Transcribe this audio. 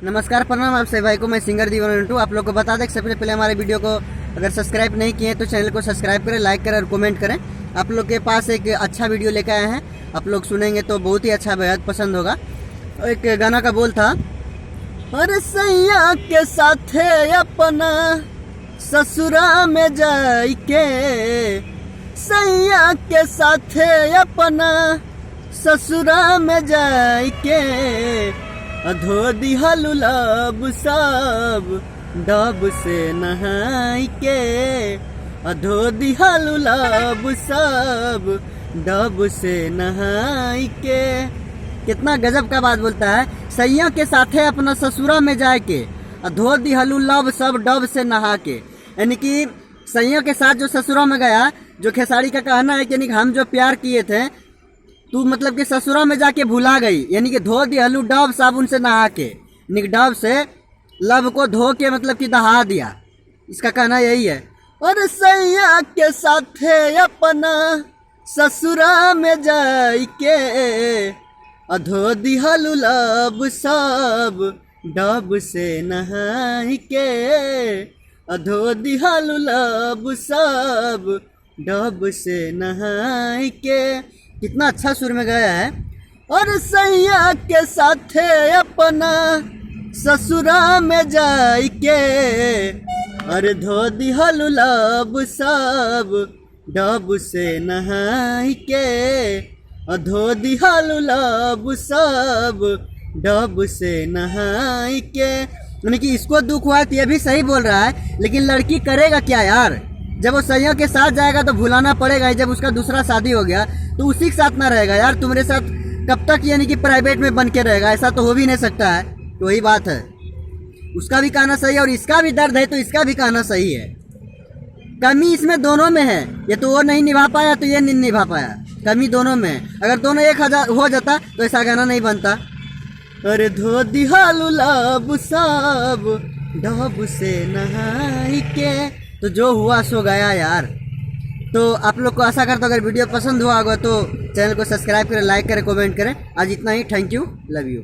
नमस्कार, प्रणाम आप सभी भाई को। मैं सिंगर दीवान आप लोग को बता दें, सबसे पहले हमारे वीडियो को अगर सब्सक्राइब नहीं किए तो चैनल को सब्सक्राइब करें, लाइक करें और कमेंट करें। आप लोग के पास एक अच्छा वीडियो लेकर आए हैं, आप लोग सुनेंगे तो बहुत ही अच्छा, बेहद पसंद होगा। एक गाना का बोल था, अरे सैया के साथ अपना ससुरा में जाके, सैया के साथ अपना ससुरा में जाके, धो दिहलु लब सब डब से नहाई के, धो दिहलु लब सब डब से नहाई के। कितना गजब का बात बोलता है, सैया के साथे अपना ससुरा में जाके, धो दिहलु लब सब डब से नहा के। यानी कि सैया के साथ जो ससुरा में गया, जो खेसारी का कहना है कि हम जो प्यार किए थे तू मतलब कि ससुरा में जाके भुला गई, यानी कि धो दिहलु डब साबुन से नहा के, यानी डब से लब को धो के मतलब कि दहा दिया। इसका कहना यही है। और सैया के साथ अपना ससुरा में जाके, धो दिहलु लब सब डब से नहाई के, धो दिहलु लब सब डब से नहाई के। कितना अच्छा सुर में गया है। और सैया के साथ अपना ससुरा में जाके, अरे धो दिहलु लब सब डब से नहाई के, धो दिहलु लब सब डब से नहाई के। यानी कि इसको दुख हुआ तो ये भी सही बोल रहा है, लेकिन लड़की करेगा क्या यार। जब वो सैया के साथ जाएगा तो भुलाना पड़ेगा ही। जब उसका दूसरा शादी हो गया तो उसी के साथ ना रहेगा यार, तुम्हारे साथ कब तक यानी कि प्राइवेट में बन के रहेगा, ऐसा तो हो भी नहीं सकता है। तो वही बात है, उसका भी कहना सही है और इसका भी दर्द है तो इसका भी कहना सही है। कमी इसमें दोनों में है, ये तो वो नहीं निभा पाया तो ये नहीं निभा पाया, कमी दोनों में है। अगर दोनों 1000 हो जाता तो ऐसा गाना नहीं बनता। अरे धो दिहलु लब सब डब से नहाई के। तो जो हुआ सो गया यार। तो आप लोग को आशा करता हूँ अगर वीडियो पसंद हुआ होगा तो चैनल को सब्सक्राइब करें, लाइक करें, कमेंट करें। आज इतना ही। Thank you, love you.